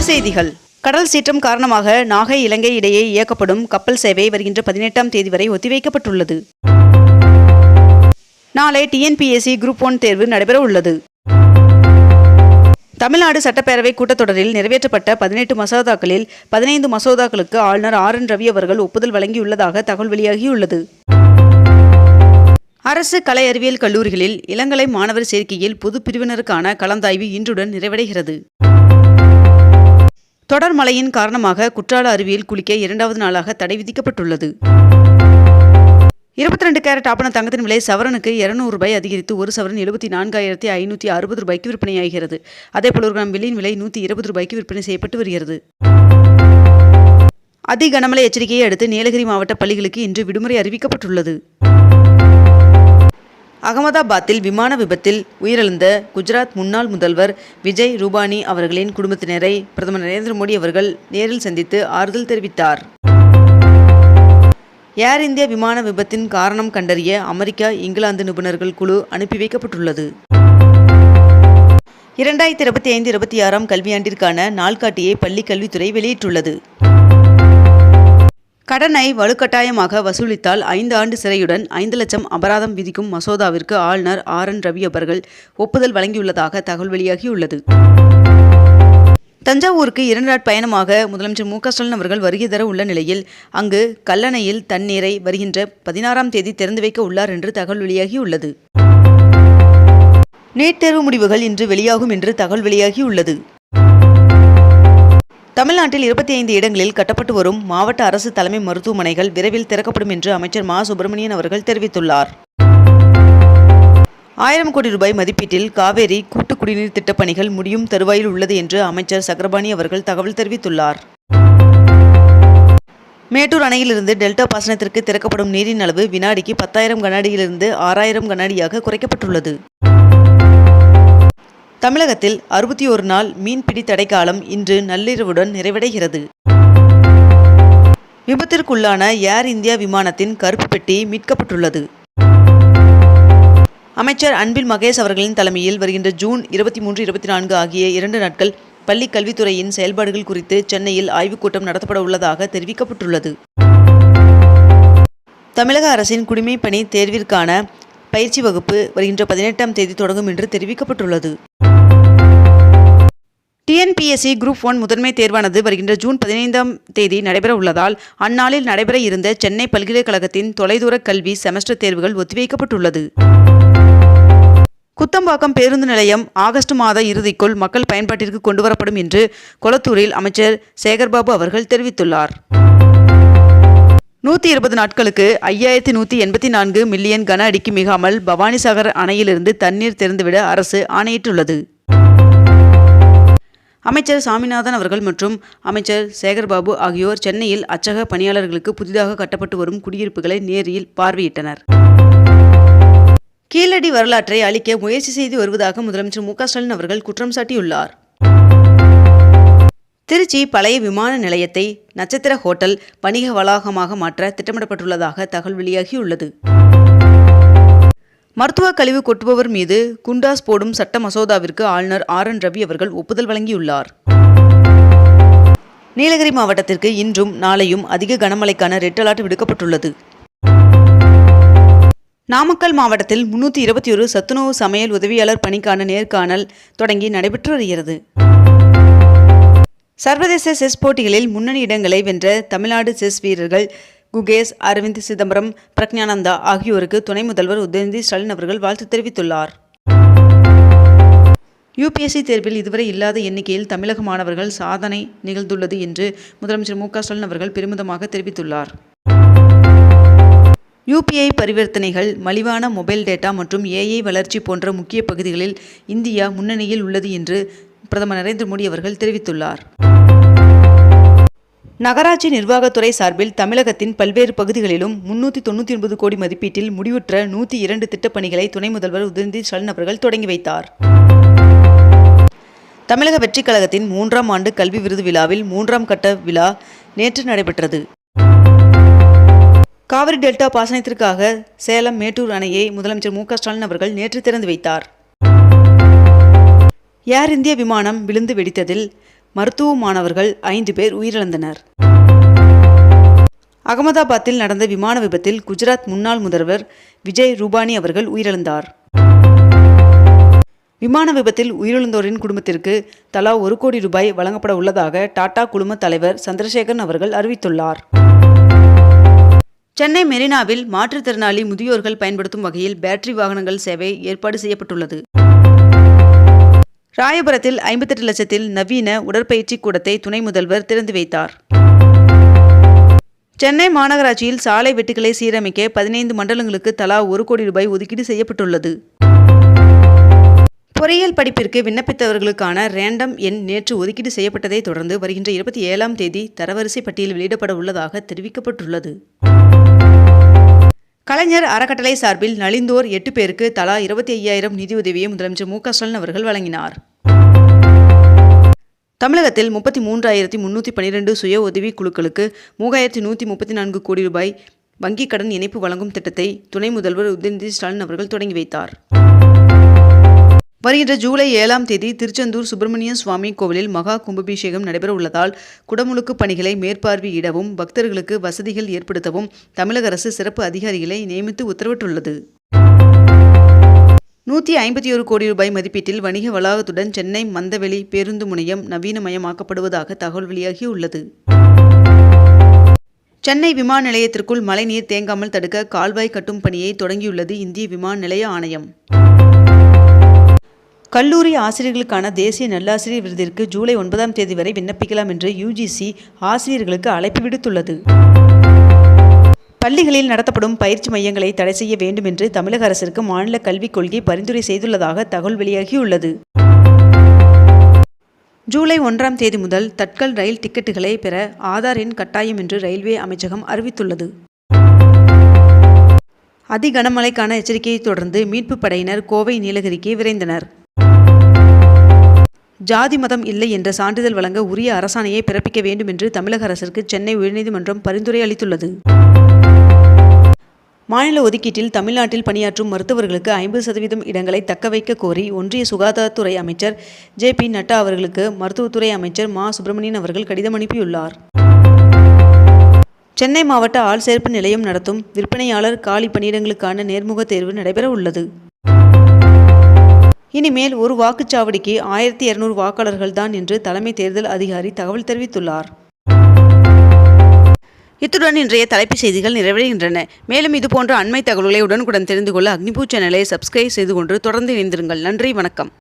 செய்திகள். கடல் சீற்றம் காரணமாக நாகை இலங்கை இடையே இயக்கப்படும் கப்பல் சேவை வருகின்ற 18ஆம் தேதி வரை ஒத்திவைக்கப்பட்டுள்ளது. நாளை டிஎன்பிஎஸ்சி குரூப் 1 தேர்வு நடைபெற உள்ளது. தமிழ்நாடு சட்டப்பேரவை கூட்டத்தொடரில் நிறைவேற்றப்பட்ட 18 மசோதாக்களில் 15 மசோதாக்களுக்கு ஆளுநர் RN ரவி அவர்கள் ஒப்புதல் வழங்கியுள்ளதாக தகவல் வெளியாகியுள்ளது. அரசு கலை அறிவியல் கல்லூரிகளில் இளங்கலை மாணவர் சேர்க்கையில் பொது பிரிவினருக்கான கலந்தாய்வு இன்றுடன் நிறைவடைகிறது. தொடர் மழையின் காரணமாக குற்றால அருவியில் குளிக்க 2வது நாளாக தடை விதிக்கப்பட்டுள்ளது. 22 கேரட் ஆபண தங்கத்தின் விலை சவரனுக்கு ₹200 அதிகரித்து ஒரு சவரன் 74,560 ரூபாய்க்கு விற்பனையாகிறது. அதேபோல் ஒரு கிராம் வெள்ளியின் விலை ₹120 விற்பனை செய்யப்பட்டு வருகிறது. அதி கனமழை எச்சரிக்கையை அடுத்து நீலகிரி மாவட்ட பள்ளிகளுக்கு இன்று விடுமுறை அறிவிக்கப்பட்டுள்ளது. அகமதாபாத்தில் விமான விபத்தில் உயிரிழந்த குஜராத் முன்னாள் முதல்வர் விஜய் ரூபானி அவர்களின் குடும்பத்தினரை பிரதமர் நரேந்திர மோடி அவர்கள் நேரில் சந்தித்து ஆறுதல் தெரிவித்தார். ஏர் இந்தியா விமான விபத்தின் காரணம் கண்டறிய அமெரிக்கா, இங்கிலாந்து நிபுணர்கள் குழு அனுப்பி வைக்கப்பட்டுள்ளது. 2025-26 கல்வியாண்டிற்கான நாள்காட்டியை பள்ளி கல்வித்துறை வெளியிட்டுள்ளது. கடனை வலுக்கட்டாயமாக வசூலித்தால் 5 ஆண்டு சிறையுடன் 5 லட்சம் அபராதம் விதிக்கும் மசோதாவிற்கு ஆளுநர் RN ரவி அவர்கள் ஒப்புதல் வழங்கியுள்ளதாக தகவல் வெளியாகியுள்ளது. தஞ்சாவூருக்கு 2 நாள் பயணமாக முதலமைச்சர் மு.க.ஸ்டாலின் அவர்கள் வருகை தர உள்ள நிலையில் அங்கு கல்லணையில் தண்ணீரை வருகின்ற 16ஆம் தேதி திறந்து வைக்க உள்ளார் என்று தகவல் வெளியாகியுள்ளது. நீட் தேர்வு முடிவுகள் இன்று வெளியாகும் என்று தகவல் வெளியாகியுள்ளது. தமிழ்நாட்டில் 25 இடங்களில் கட்டப்பட்டு வரும் மாவட்ட அரசு தலைமை மருத்துவமனைகள் விரைவில் திறக்கப்படும் என்று அமைச்சர் மா. சுப்பிரமணியன் அவர்கள் தெரிவித்துள்ளார். 1000 கோடி ரூபாய் மதிப்பீட்டில் காவேரி கூட்டு குடிநீர் திட்டப் பணிகள் முடியும் தருவாயில் உள்ளது என்று அமைச்சர் சக்கரபாணி அவர்கள் தகவல் தெரிவித்துள்ளார். மேட்டூர் அணையிலிருந்து டெல்டா பாசனத்திற்கு திறக்கப்படும் நீரின் அளவு வினாடிக்கு 10,000 கனஅடியிலிருந்து 6,000 கனஅடியாக குறைக்கப்பட்டுள்ளது. தமிழகத்தில் 61 நாள் மீன்பிடி தடைக்காலம் இன்று நள்ளிரவுடன் நிறைவடைகிறது. விபத்திற்குள்ளான ஏர் இந்தியா விமானத்தின் கருப்பு பெட்டி மீட்கப்பட்டுள்ளது. அமைச்சர் அன்பில் மகேஷ் அவர்களின் தலைமையில் வருகின்ற ஜூன் 23, 24 ஆகிய 2 நாட்கள் பள்ளி கல்வித்துறையின் செயல்பாடுகள் குறித்து சென்னையில் ஆய்வுக் கூட்டம் நடத்தப்பட உள்ளதாக தெரிவிக்கப்பட்டுள்ளது. தமிழக அரசின் குடிமைப் பணி தேர்விற்கான பயிற்சி வகுப்பு வருகின்ற 18ஆம் தேதி தொடங்கும் என்று தெரிவிக்கப்பட்டுள்ளது. டிஎன்பிஎஸ்சி குரூப் 1 முதன்மை தேர்வானது வருகின்ற ஜூன் 15ஆம் தேதி நடைபெற உள்ளதால் அந்நாளில் நடைபெற இருந்த சென்னை பல்கலைக்கழகத்தின் தொலைதூர கல்வி செமஸ்டர் தேர்வுகள் ஒத்திவைக்கப்பட்டுள்ளது. குத்தம்பாக்கம் பேருந்து நிலையம் ஆகஸ்ட் மாத இறுதிக்குள் மக்கள் பயன்பாட்டிற்கு கொண்டுவரப்படும் என்று கொளத்தூரில் அமைச்சர் சேகர்பாபு அவர்கள் தெரிவித்துள்ளார். 120 நாட்களுக்கு 5184 மில்லியன் கன அடிக்கு மிகாமல் பவானிசாகர் அணையிலிருந்து தண்ணீர் திறந்துவிட அரசு ஆணையிட்டுள்ளது. அமைச்சர் சாமிநாதன் அவர்கள் மற்றும் அமைச்சர் சேகர்பாபு ஆகியோர் சென்னையில் அச்சக பணியாளர்களுக்கு புதிதாக கட்டப்பட்டு வரும் குடியிருப்புகளை நேரில் பார்வையிட்டனர். கீழடி வரலாற்றை அழிக்க முயற்சி செய்து வருவதாக முதலமைச்சர் மு.க.ஸ்டாலின் அவர்கள் குற்றம் சாட்டியுள்ளார். திருச்சி பழைய விமான நிலையத்தை நட்சத்திர ஹோட்டல் வணிக வளாகமாக மாற்ற திட்டமிடப்பட்டுள்ளதாக தகவல் வெளியாகியுள்ளது. மருத்துவ கழிவு கொட்டுபவர் மீது குண்டாஸ் போடும் சட்ட மசோதாவிற்கு ஆளுநர் RN ரவி அவர்கள் ஒப்புதல் வழங்கியுள்ளார். நீலகிரி மாவட்டத்திற்கு இன்றும் நாளையும் அதிக கனமழைக்கான ரெட் அலர்ட் விடுக்கப்பட்டுள்ளது. நாமக்கல் மாவட்டத்தில் 321 சத்துணவு சமையல் உதவியாளர் பணிக்கான நேர்காணல் தொடங்கி நடைபெற்று வருகிறது. சர்வதேச செஸ் போட்டிகளில் முன்னணி இடங்களை வென்ற தமிழ்நாடு செஸ் வீரர்கள் குகேஷ், அரவிந்த், சிதம்பரம், பிரக்ஞானந்தா ஆகியோருக்கு துணை முதல்வர் உதயநிதி ஸ்டாலின் அவர்கள் வாழ்த்து தெரிவித்துள்ளார். UPSC தேர்வில் இதுவரை இல்லாத எண்ணிக்கையில் தமிழக மாணவர்கள் சாதனை நிகழ்ந்துள்ளது என்று முதலமைச்சர் மு.க.ஸ்டாலின் அவர்கள் பெருமிதமாக தெரிவித்துள்ளார். UPI பரிவர்த்தனைகள், மலிவான மொபைல் டேட்டா மற்றும் AI வளர்ச்சி போன்ற முக்கிய பகுதிகளில் இந்தியா முன்னணியில் உள்ளது என்று பிரதமர் நரேந்திர மோடி அவர்கள் தெரிவித்துள்ளார். நகராட்சி நிர்வாகத்துறை சார்பில் தமிழகத்தின் பல்வேறு பகுதிகளிலும் 399 கோடி மதிப்பீட்டில் முடிவுற்ற 102 திட்டப்பணிகளை துணை முதல்வர் உதயநிதி ஸ்டாலின் அவர்கள் தொடங்கி வைத்தார். தமிழக வெற்றிக் கழகத்தின் 3ஆம் ஆண்டு கல்வி விருது விழாவில் 3ஆம் கட்ட விழா நேற்று நடைபெற்றது. காவிரி டெல்டா பாசனத்திற்காக சேலம் மேட்டூர் அணையை முதலமைச்சர் மு.க. ஸ்டாலின் அவர்கள் நேற்று திறந்து வைத்தார். ஏர் இந்தியா விமானம் விழுந்து வெடித்ததில் மருத்துவ மாணவர்கள் 5 பேர் உயிரிழந்தனர். அகமதாபாத்தில் நடந்த விமான விபத்தில் குஜராத் முன்னாள் முதல்வர் விஜய் ரூபானி அவர்கள் உயிரிழந்தார். விமான விபத்தில் உயிரிழந்தோரின் குடும்பத்திற்கு தலா 1 கோடி ரூபாய் வழங்கப்பட உள்ளதாக டாடா குழும தலைவர் சந்திரசேகரன் அவர்கள் அறிவித்துள்ளார். சென்னை மெரினாவில் மாற்றுத்திறனாளி முதியோர்கள் பயன்படுத்தும் வகையில் பேட்டரி வாகனங்கள் சேவை ஏற்பாடு செய்யப்பட்டுள்ளது. ராயபுரத்தில் 58 லட்சத்தில் நவீன உடற்பயிற்சி கூடத்தை துணை முதல்வர் திறந்து வைத்தார். சென்னை மாநகராட்சியில் சாலை வெட்டுக்களை சீரமைக்க 15 மண்டலங்களுக்கு தலா 1 கோடி ரூபாய் ஒதுக்கீடு செய்யப்பட்டுள்ளது. பொறியியல் படிப்பிற்கு விண்ணப்பித்தவர்களுக்கான ரேண்டம் எண் நேற்று ஒதுக்கீடு செய்யப்பட்டதை தொடர்ந்து வருகின்ற 27ஆம் தேதி தரவரிசை பட்டியல் வெளியிடப்பட உள்ளதாக தெரிவிக்கப்பட்டுள்ளது. கலைஞர் அறக்கட்டளை சார்பில் நலிந்தோர் 8 பேருக்கு தலா 25,000 நிதியுதவியை முதலமைச்சர் மு.க.ஸ்டாலின் அவர்கள் வழங்கினார். தமிழகத்தில் 33,312 சுய உதவி குழுக்களுக்கு 3,134 கோடி ரூபாய் வங்கிக் கடன் இணைப்பு வழங்கும் திட்டத்தை துணை முதல்வர் உதயநிதி ஸ்டாலின் அவர்கள் தொடங்கி வைத்தார். வருகின்ற ஜூலை 7ஆம் தேதி திருச்செந்தூர் சுப்பிரமணிய சுவாமி கோவிலில் மகா கும்பாபிஷேகம் நடைபெற உள்ளதால் குடமுழுக்கு பணிகளை மேற்பார்வையிடவும் பக்தர்களுக்கு வசதிகள் ஏற்படுத்தவும் தமிழக அரசு சிறப்பு அதிகாரிகளை நியமித்து உத்தரவிட்டுள்ளது. 151 கோடி ரூபாய் மதிப்பீட்டில் வணிக வளாகத்துடன் சென்னை மந்தவெளி பேருந்து முனையம் நவீனமயமாக்கப்படுவதாக தகவல் வெளியாகியுள்ளது. சென்னை விமான நிலையத்திற்குள் மழைநீர் தேங்காமல் தடுக்க கால்வாய் கட்டும் பணியை தொடங்கியுள்ளது இந்திய விமான நிலைய ஆணையம். கல்லூரி ஆசிரியர்களுக்கான தேசிய நல்லாசிரியர் விருதிற்கு ஜூலை 9ஆம் தேதி வரை விண்ணப்பிக்கலாம் என்று UGC ஆசிரியர்களுக்கு அழைப்பு விடுத்துள்ளது. பள்ளிகளில் நடத்தப்படும் பயிற்சி மையங்களை தடை செய்ய வேண்டும் என்று தமிழக அரசிற்கு மாநில கல்விக் கொள்கை பரிந்துரை செய்துள்ளதாக தகவல் வெளியாகியுள்ளது. ஜூலை 1ஆம் தேதி முதல் தட்கல் ரயில் டிக்கெட்டுகளை பெற ஆதார் எண் கட்டாயம் என்று ரயில்வே அமைச்சகம் அறிவித்துள்ளது. அதி கனமழைக்கான எச்சரிக்கையை தொடர்ந்து மீட்பு படையினர் கோவை நீலகிரிக்கு விரைந்தனர். ஜாதி மதம் இல்லை என்ற சான்றிதழ் வழங்க உரிய அரசாணையை பிறப்பிக்க வேண்டும் என்று தமிழக அரசிற்கு சென்னை உயர்நீதிமன்றம் பரிந்துரை அளித்துள்ளது. மாநில ஒதுக்கீட்டில் தமிழ்நாட்டில் பணியாற்றும் மருத்துவர்களுக்கு 50% இடங்களை தக்க வைக்க கோரி ஒன்றிய சுகாதாரத்துறை அமைச்சர் JP நட்டா அவர்களுக்கு மருத்துவத்துறை அமைச்சர் மா. சுப்பிரமணியன் அவர்கள் கடிதம் அனுப்பியுள்ளார். சென்னை மாவட்ட ஆள் சேர்ப்பு நிலையம் நடத்தும் விற்பனையாளர் காலி பணியிடங்களுக்கான நேர்முக தேர்வு நடைபெற உள்ளது. இனிமேல் ஒரு வாக்குச்சாவடிக்கு 1200 வாக்காளர்கள் தான் என்று தலைமை தேர்தல் அதிகாரி தகவல் தெரிவித்துள்ளார். இத்துடன் இன்றைய தலைப்புச் செய்திகள் நிறைவடைகின்றன. மேலும் இதுபோன்ற அண்மை தகவல்களை உடனுக்குடன் தெரிந்து கொள்ள அக்னிபூ சேனலை சப்ஸ்கிரைப் செய்து கொண்டு தொடர்ந்து இணைந்திருங்கள். நன்றி, வணக்கம்.